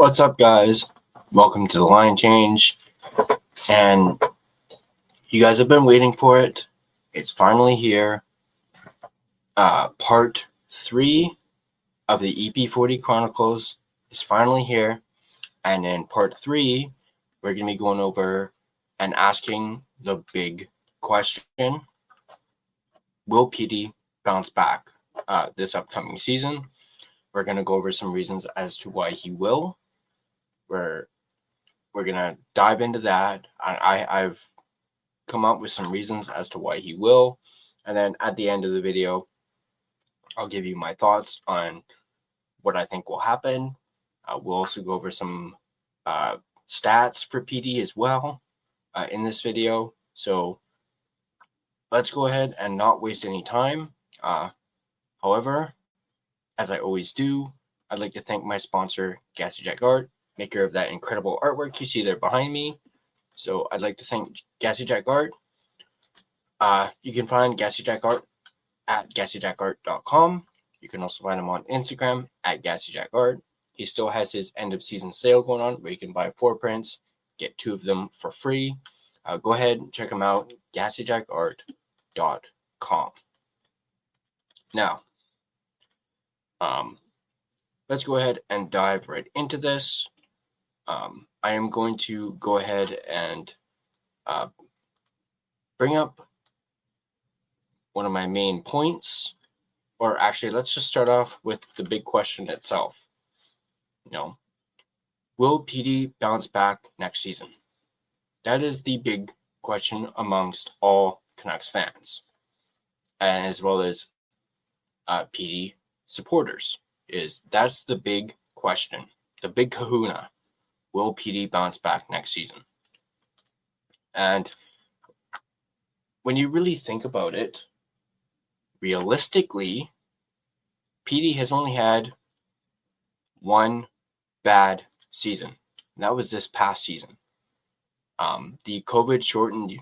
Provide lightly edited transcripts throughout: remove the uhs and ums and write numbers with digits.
What's up, guys? Welcome to the line change. And you guys have been waiting for it. It's finally here. Part 3 of the EP40 Chronicles is finally here. And in part 3, we're going to be going over and asking the big question: will Petey bounce back this upcoming season? We're going to go over some reasons as to why he will. We're going to dive into that. I've come up with some reasons as to why he will. And then at the end of the video, I'll give you my thoughts on what I think will happen. We'll also go over some stats for PD as well in this video. So let's go ahead and not waste any time. However, as I always do, I'd like to thank my sponsor, Gassy Jack Art, maker of that incredible artwork you see there behind me. So I'd like to thank Gassy Jack Art. You can find Gassy Jack Art at gassyjackart.com. You can also find him on Instagram at Gassy Jack Art. He still has his end of season sale going on where you can buy 4 prints, get 2 of them for free. Go ahead and check him out, gassyjackart.com. Now, let's go ahead and dive right into this. I am going to go ahead and bring up one of my main points. Or actually, let's just start off with the big question itself. Will Petey bounce back next season? That is the big question amongst all Canucks fans, as well as Petey supporters. That's the big question, the big kahuna. Will Petey bounce back next season? And when you really think about it, realistically, Petey has only had one bad season, and that was this past season. The COVID-shortened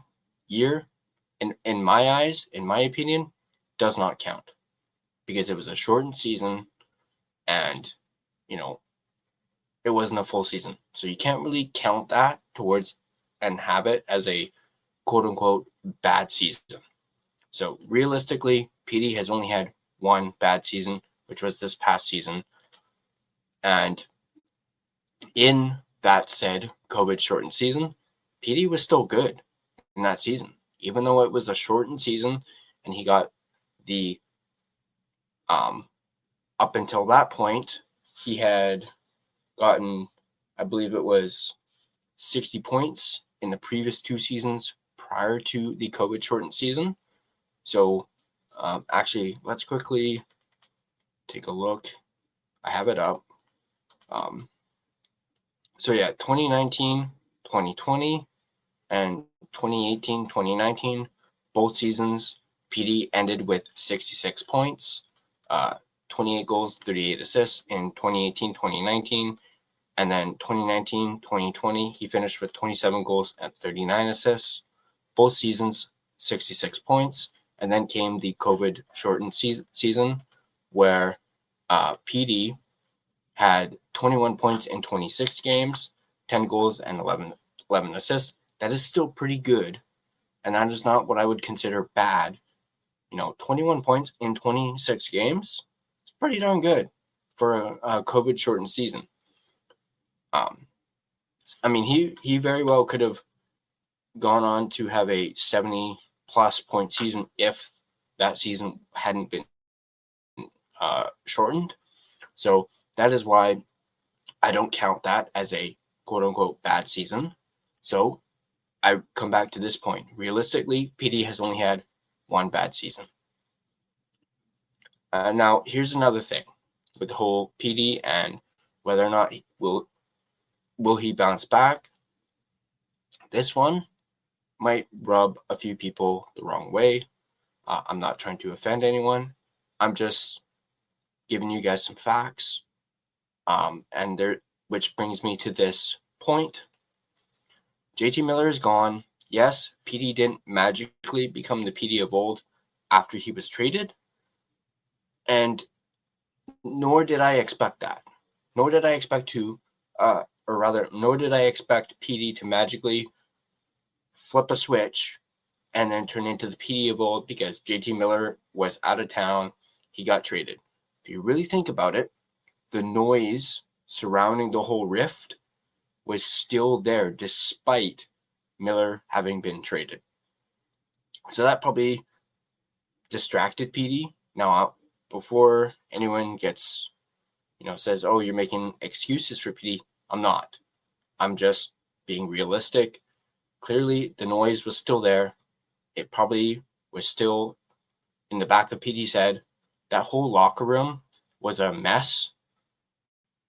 year, in my eyes, in my opinion, does not count because it was a shortened season and, it wasn't a full season. So you can't really count that towards and have it as a quote-unquote bad season. So realistically, Petey has only had one bad season, which was this past season. And in that said COVID-shortened season, Petey was still good in that season. Even though it was a shortened season and he got the up until that point, he had gotten, I believe it was 60 points in the previous 2 seasons prior to the COVID shortened season. So actually, let's quickly take a look. I have it up. 2019, 2020, and 2018, 2019, both seasons, Petey ended with 66 points, 28 goals, 38 assists in 2018, 2019. And then 2019, 2020, he finished with 27 goals and 39 assists. Both seasons, 66 points. And then came the COVID-shortened season where Petey had 21 points in 26 games, 10 goals, and 11 assists. That is still pretty good. And that is not what I would consider bad. 21 points in 26 games, it's pretty darn good for a COVID-shortened season. He very well could have gone on to have a 70-plus point season if that season hadn't been shortened. So that is why I don't count that as a quote-unquote bad season. So I come back to this point. Realistically, Petey has only had one bad season. Now, here's another thing with the whole Petey and whether or not will he bounce back. This one might rub a few people the wrong way. I'm not trying to offend anyone. I'm just giving you guys some facts. Which brings me to this point. JT Miller is gone. Yes, Petey didn't magically become the Petey of old after he was traded. And nor did I expect that. Nor did I expect to nor did I expect Petey to magically flip a switch and then turn into the Petey of old because JT Miller was out of town. He got traded. If you really think about it, the noise surrounding the whole rift was still there despite Miller having been traded. So that probably distracted Petey. Now, before anyone gets, says, oh, you're making excuses for Petey, I'm not. I'm just being realistic. Clearly, the noise was still there. It probably was still in the back of Petey's head. That whole locker room was a mess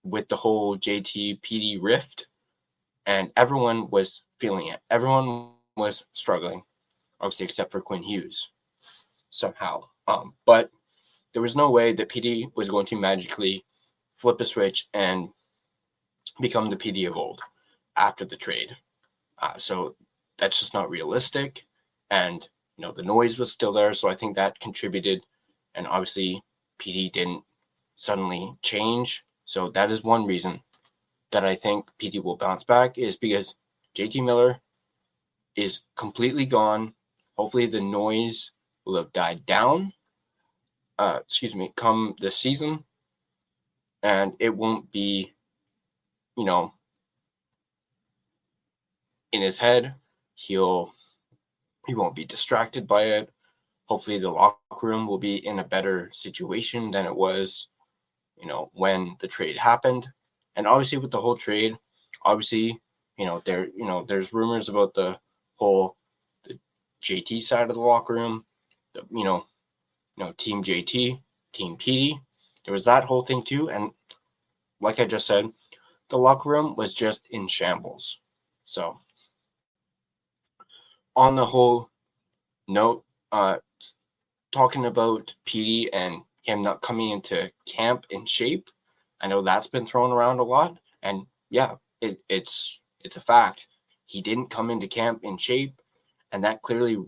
with the whole JT Petey rift, and everyone was feeling it. Everyone was struggling, obviously, except for Quinn Hughes somehow. But there was no way that Petey was going to magically flip a switch and become the Petey of old after the trade. So that's just not realistic. And, the noise was still there. So I think that contributed. And obviously, Petey didn't suddenly change. So that is one reason that I think Petey will bounce back, is because JT Miller is completely gone. Hopefully the noise will have died down, come this season. And it won't be, in his head. He won't be distracted by it. Hopefully the locker room will be in a better situation than it was, when the trade happened. And obviously with the whole trade, there's rumors about the whole the JT side of the locker room, Team JT, Team Petey. There was that whole thing too. And like I just said, the locker room was just in shambles. So on the whole note, talking about Petey and him not coming into camp in shape, I know that's been thrown around a lot. And yeah, it's a fact. He didn't come into camp in shape, and that clearly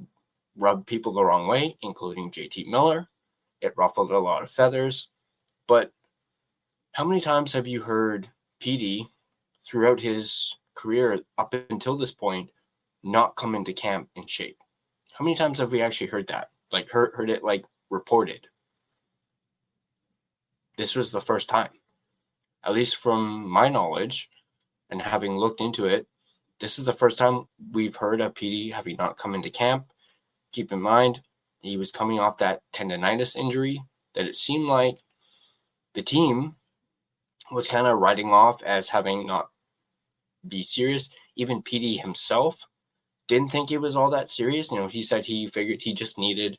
rubbed people the wrong way, including JT Miller. It ruffled a lot of feathers. But how many times have you heard Petey throughout his career up until this point not come into camp in shape? How many times have we actually heard that? Like heard it like reported? This was the first time. At least from my knowledge and having looked into it, this is the first time we've heard of Petey having not come into camp. Keep in mind, he was coming off that tendonitis injury that it seemed like the team was kind of writing off as having not be serious. Even Petey himself didn't think it was all that serious. He said he figured he just needed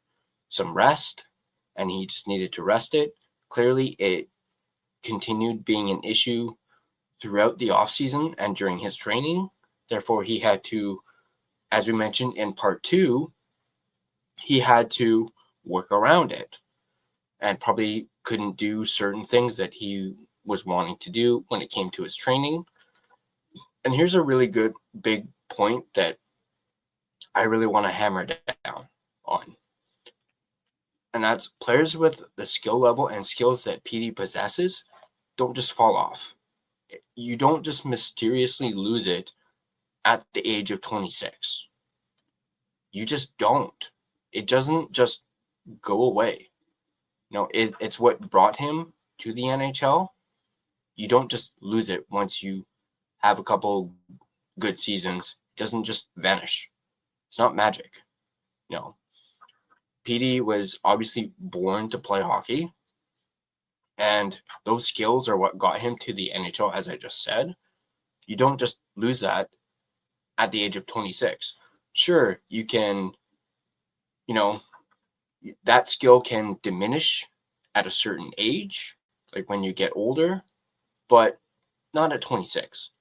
some rest and he just needed to rest it. Clearly, it continued being an issue throughout the offseason and during his training. Therefore, he had to, as we mentioned in part 2, he had to work around it and probably couldn't do certain things that he was wanting to do when it came to his training. And here's a really good big point that I really want to hammer down on. And that's players with the skill level and skills that Petey possesses don't just fall off. You don't just mysteriously lose it at the age of 26. You just don't. It doesn't just go away. It's what brought him to the NHL. You don't just lose it once you have a couple good seasons. It doesn't just vanish. It's not magic. No. Petey was obviously born to play hockey. And those skills are what got him to the NHL, as I just said. You don't just lose that at the age of 26. Sure, you can, that skill can diminish at a certain age, like when you get older, but not at 26.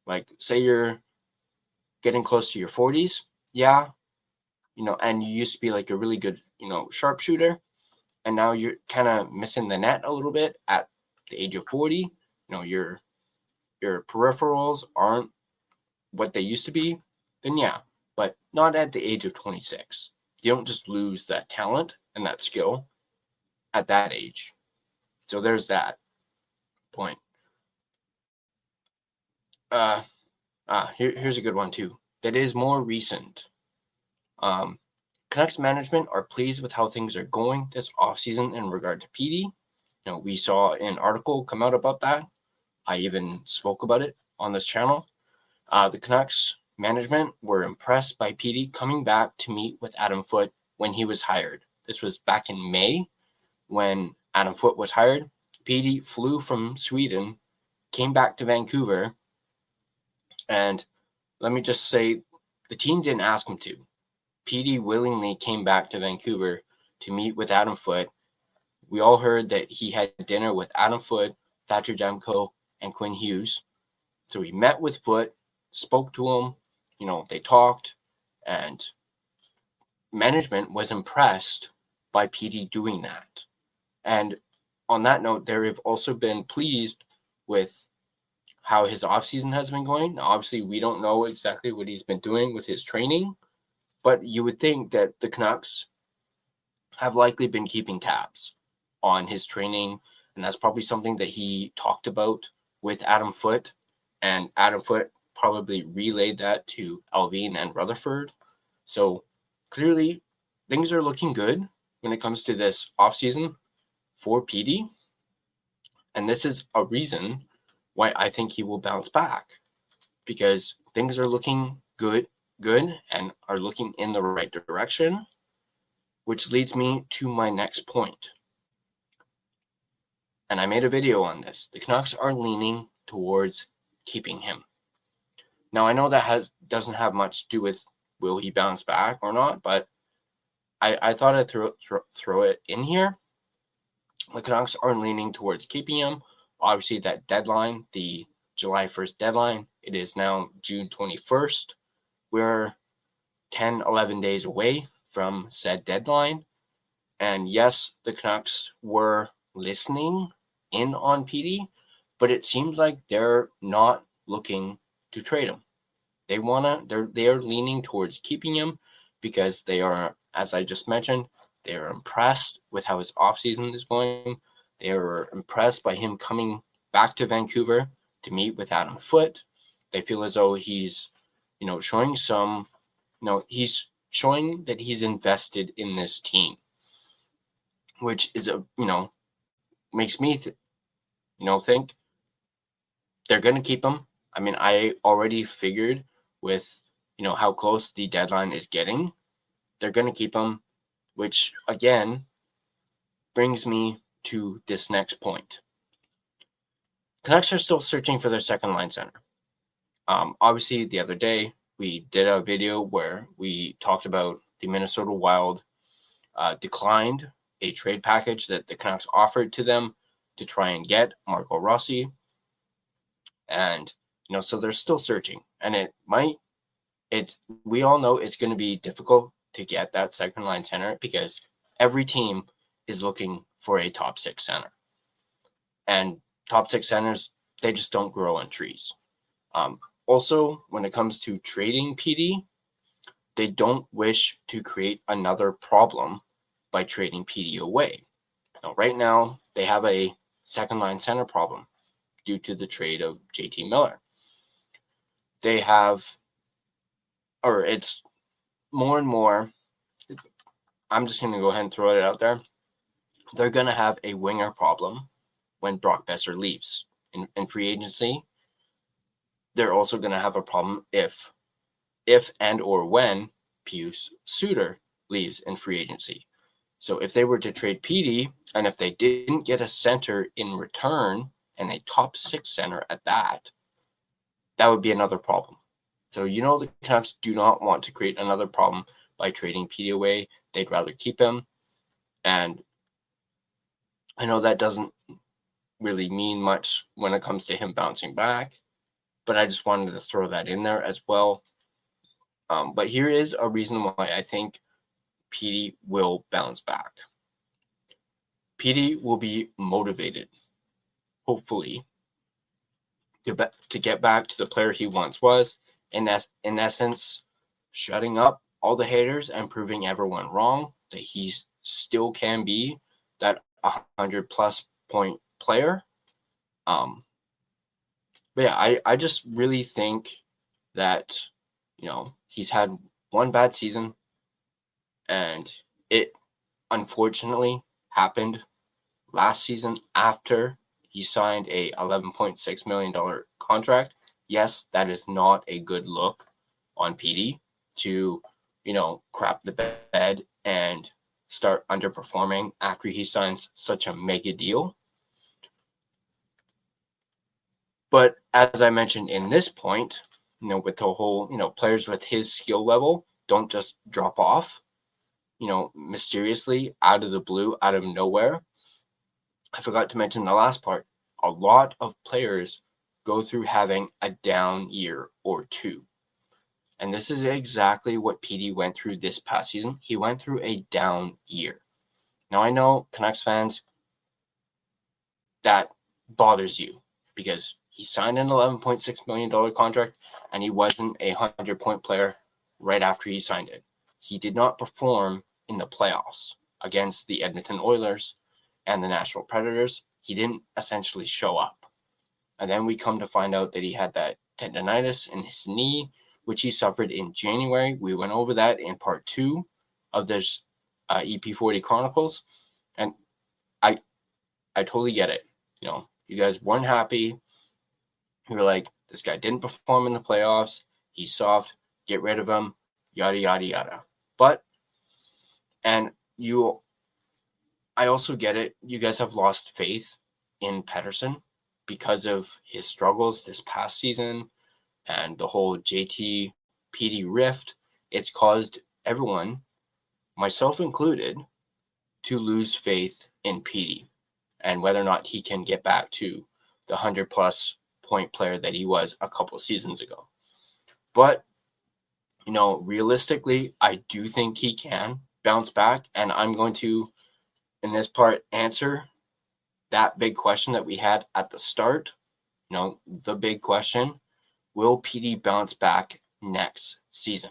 Like, say you're getting close to your 40s, yeah, and you used to be like a really good, sharpshooter, and now you're kind of missing the net a little bit at the age of 40. Your peripherals aren't what they used to be, then yeah, but not at the age of 26. You don't just lose that talent and that skill at that age. So there's that point. Here's a good one too. That is more recent. Canucks management are pleased with how things are going this offseason in regard to Petey. We saw an article come out about that. I even spoke about it on this channel. The Canucks management were impressed by Petey coming back to meet with Adam Foote when he was hired. This was back in May when Adam Foote was hired. Petey flew from Sweden, came back to Vancouver, and let me just say, the team didn't ask him to. Petey willingly came back to Vancouver to meet with Adam Foote. We all heard that he had dinner with Adam Foote, Thatcher Demko, and Quinn Hughes. So he met with Foote, spoke to him, they talked, and management was impressed by Petey doing that. And on that note, they have also been pleased with how his offseason has been going. Now, obviously, we don't know exactly what he's been doing with his training, but you would think that the Canucks have likely been keeping tabs on his training, and that's probably something that he talked about with Adam Foote, and Adam Foote probably relayed that to Alvin and Rutherford. So clearly, things are looking good when it comes to this offseason for Petey, and this is a reason why I think he will bounce back, because things are looking good and are looking in the right direction, which leads me to my next point. And I made a video on this. The Canucks are leaning towards keeping him. Now, I know that doesn't have much to do with will he bounce back or not, but I thought I'd throw it in here. The Canucks are leaning towards keeping him. Obviously, that deadline, the July 1st deadline, it is now June 21st. We're 10, 11 days away from said deadline. And yes, the Canucks were listening in on Petey, but it seems like they're not looking to trade him. They are leaning towards keeping him because they are, as I just mentioned, they are impressed with how his offseason is going. They are impressed by him coming back to Vancouver to meet with Adam Foote. They feel as though he's, showing some, he's showing that he's invested in this team, which is makes me think they're going to keep him. I mean, I already figured with, how close the deadline is getting, they're going to keep him, which again brings me to this next point. Canucks are still searching for their second line center. Obviously, the other day we did a video where we talked about the Minnesota Wild declined a trade package that the Canucks offered to them to try and get Marco Rossi. And, so they're still searching. And we all know it's going to be difficult to get that second line center because every team is looking for a top six center. And top six centers, they just don't grow on trees. Also, when it comes to trading Petey, they don't wish to create another problem by trading Petey away. Now, right now, they have a second line center problem due to the trade of JT Miller. They have, or it's more and more, I'm just going to go ahead and throw it out there. They're going to have a winger problem when Brock Besser leaves in free agency. They're also going to have a problem if and or when Pius Suter leaves in free agency. So if they were to trade Petey, and if they didn't get a center in return, and a top six center at that would be another problem. So the Canucks do not want to create another problem by trading Petey away. They'd rather keep him. And I know that doesn't really mean much when it comes to him bouncing back, but I just wanted to throw that in there as well. But here is a reason why I think Petey will bounce back. Petey will be motivated, hopefully, to get back to the player he once was. In essence, shutting up all the haters and proving everyone wrong, that he still can be that 100+ point player. But yeah, I just really think that, he's had one bad season, and it unfortunately happened last season after he signed a $11.6 million contract. Yes, that is not a good look on Petey to, crap the bed and start underperforming after he signs such a mega deal. But as I mentioned in this point, with the whole, players with his skill level don't just drop off, mysteriously out of the blue, out of nowhere. I forgot to mention the last part. A lot of players go through having a down year or two. And this is exactly what Petey went through this past season. He went through a down year. Now, I know Canucks fans, that bothers you because he signed an $11.6 million contract and he wasn't a 100-point player right after he signed it. He did not perform in the playoffs against the Edmonton Oilers and the Nashville Predators. He didn't essentially show up. And then we come to find out that he had that tendonitis in his knee, which he suffered in January. We went over that in part 2 of this EP40 Chronicles. And I totally get it. You guys weren't happy. You were like, this guy didn't perform in the playoffs. He's soft. Get rid of him. Yada, yada, yada. I also get it. You guys have lost faith in Pettersson because of his struggles this past season and the whole JT PD rift. It's caused everyone, myself included, to lose faith in PD and whether or not he can get back to the 100-plus point player that he was a couple seasons ago. But, realistically, I do think he can bounce back, and I'm going to, in this part, answer that big question that we had at the start. The big question, will PD bounce back next season?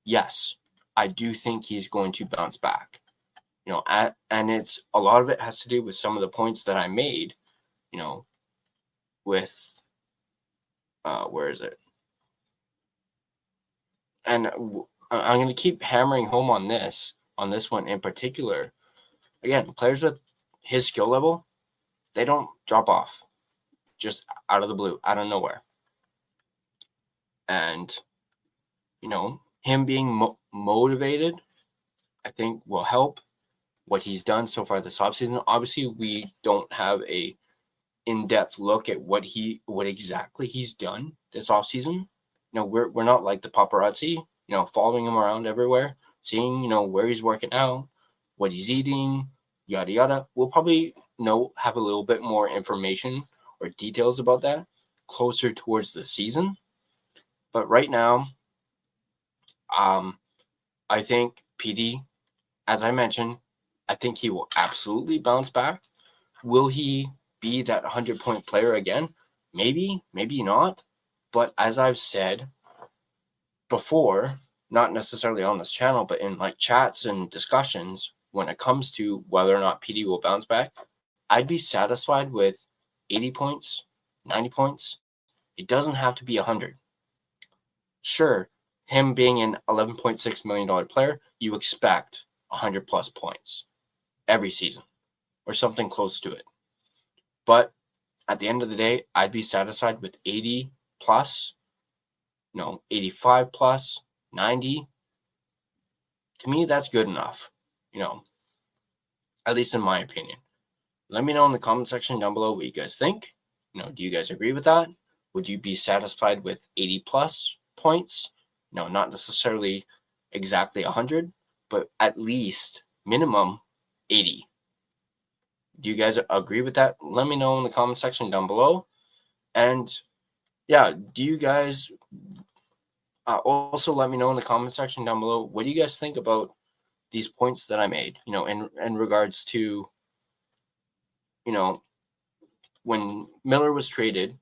Yes, I do think he's going to bounce back. And it's a lot of it has to do with some of the points that I made, with, where is it? And I'm going to keep hammering home on this one in particular. Again, players with his skill level, they don't drop off just out of the blue, out of nowhere. And, him being motivated, I think will help what he's done so far this offseason. Obviously, we don't have a in-depth look at what exactly he's done this offseason. We're not like the paparazzi, following him around everywhere, seeing, where he's working out, what he's eating, yada, yada. We'll probably, have a little bit more information or details about that closer towards the season. But right now, I think PD, as I mentioned, I think he will absolutely bounce back. Will he be that 100-point player again? Maybe, maybe not. But as I've said before, not necessarily on this channel, but in like chats and discussions, when it comes to whether or not PD will bounce back, I'd be satisfied with 80 points, 90 points. It doesn't have to be 100. Sure, him being an $11.6 million player, you expect 100-plus points every season or something close to it. But at the end of the day, I'd be satisfied with 80 plus, 85 plus, 90. To me, that's good enough, at least in my opinion. Let me know in the comment section down below what you guys think. Do you guys agree with that? Would you be satisfied with 80 plus points? Not necessarily exactly 100, but at least minimum 80. Do you guys agree with that? Let me know in the comment section down below. And yeah, do you guys also let me know in the comment section down below, what do you guys think about these points that I made, in regards to, when Miller was traded,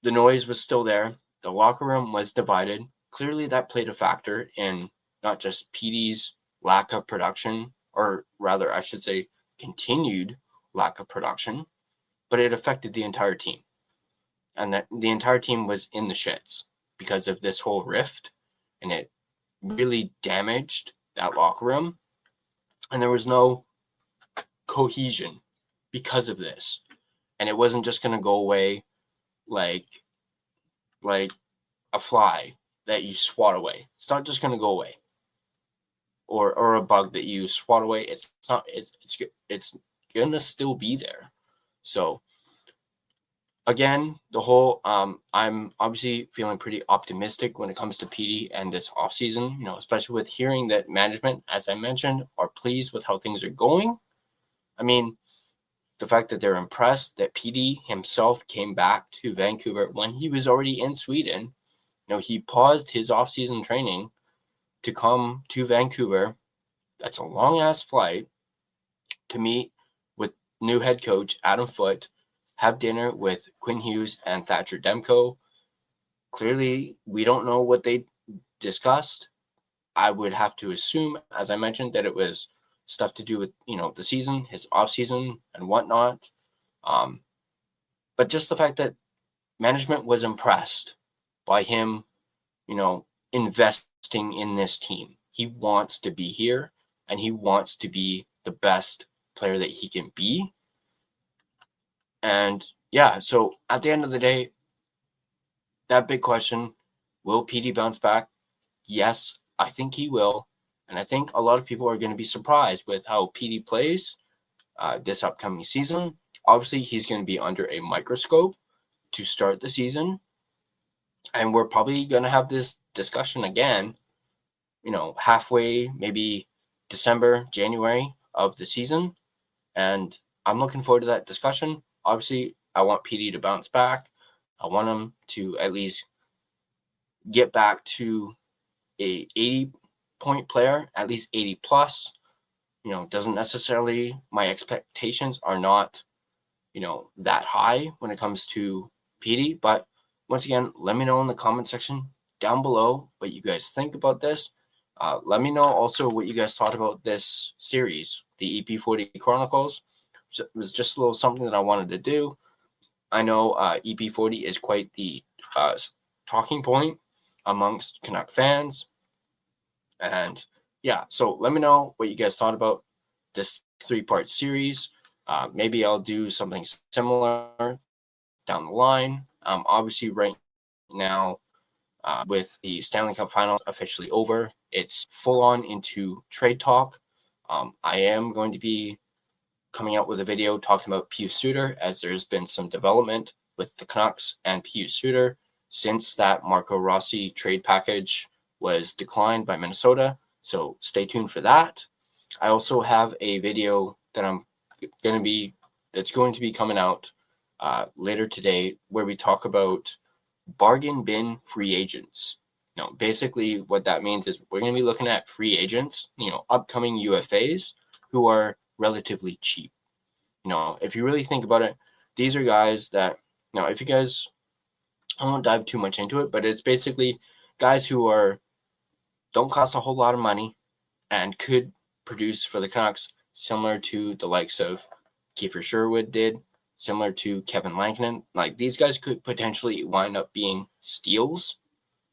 the noise was still there. The locker room was divided. Clearly that played a factor in not just PD's lack of production, or rather I should say continued lack of production, but it affected the entire team. and that the entire team was in the shits because of this whole rift, and it really damaged that locker room, and there was no cohesion because of this, and it wasn't just going to go away like a fly that you swat away. It's not just going to go away, or a bug that you swat away. It's not. It's going to still be there. So again, the whole I'm obviously feeling pretty optimistic when it comes to Petey and this offseason, especially with hearing that management, as I mentioned, are pleased with how things are going. I mean, the fact that they're impressed that Petey himself came back to Vancouver when he was already in Sweden. He paused his offseason training to come to Vancouver. That's a long-ass flight to meet with new head coach Adam Foote, have dinner with Quinn Hughes and Thatcher Demko. Clearly, we don't know what they discussed. I would have to assume, as I mentioned, that it was stuff to do with, the season, his off-season and whatnot. But just the fact that management was impressed by him, investing in this team. He wants to be here, and he wants to be the best player that he can be. And yeah, so at the end of the day, that big question, will Petey bounce back? Yes, I think he will. And I think a lot of people are going to be surprised with how Petey plays this upcoming season. Obviously, he's going to be under a microscope to start the season. And we're probably going to have this discussion again, halfway, maybe December, January of the season. And I'm looking forward to that discussion. Obviously, I want Petey to bounce back. I want him to at least get back to a 80-point player, at least 80 plus. Doesn't necessarily, my expectations are not, that high when it comes to Petey. But once again, let me know in the comment section down below what you guys think about this. Let me know also what you guys thought about this series, the EP40 Chronicles. So it was just a little something that I wanted to do. I know EP40 is quite the talking point amongst Canuck fans. And yeah, so let me know what you guys thought about this 3-part series. Maybe I'll do something similar down the line. Obviously, right now, with the Stanley Cup Finals officially over, it's full on into trade talk. I am going to be coming out with a video talking about Pius Suter, as there's been some development with the Canucks and Pius Suter since that Marco Rossi trade package was declined by Minnesota. So stay tuned for that. I also have a video that that's going to be coming out later today, where we talk about bargain bin free agents. Basically what that means is we're going to be looking at free agents, upcoming UFAs who are relatively cheap. If you really think about it, these are guys that, if you guys, I won't dive too much into it, but it's basically guys who don't cost a whole lot of money and could produce for the Canucks, similar to the likes of Kiefer Sherwood did, similar to Kevin Lankinen. Like, these guys could potentially wind up being steals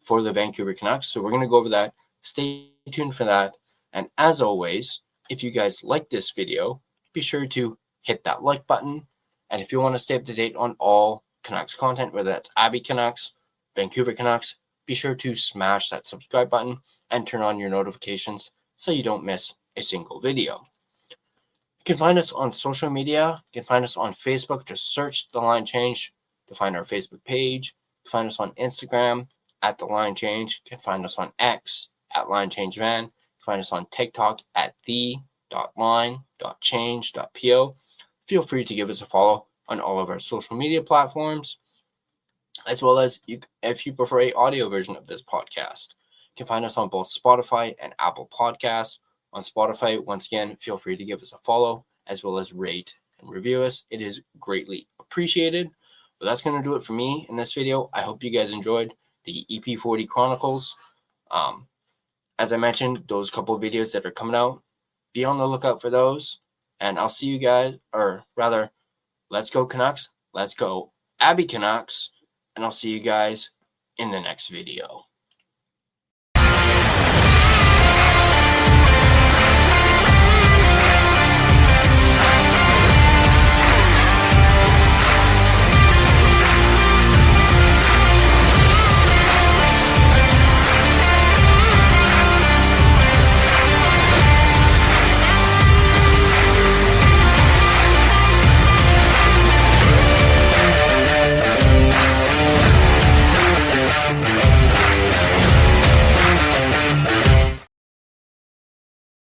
for the Vancouver Canucks. So we're going to go over that. Stay tuned for that. And as always, if you guys like this video, be sure to hit that like button. And if you want to stay up to date on all Canucks content, whether that's Abby Canucks, Vancouver Canucks, be sure to smash that subscribe button and turn on your notifications so you don't miss a single video. You can find us on social media. You can find us on Facebook. Just search The Line Change to find our Facebook page. You can find us on Instagram at The Line Change. You can find us on X at Line Change Van. You can find us on TikTok at the.line.change.po. Feel free to give us a follow on all of our social media platforms, as well as if you prefer an audio version of this podcast. You can find us on both Spotify and Apple Podcasts. On Spotify, once again, feel free to give us a follow, as well as rate and review us. It is greatly appreciated. But that's going to do it for me in this video. I hope you guys enjoyed the EP40 Chronicles. As I mentioned, those couple of videos that are coming out, be on the lookout for those. And I'll see you guys, or rather, let's go Canucks. Let's go Abby Canucks. and I'll see you guys in the next video.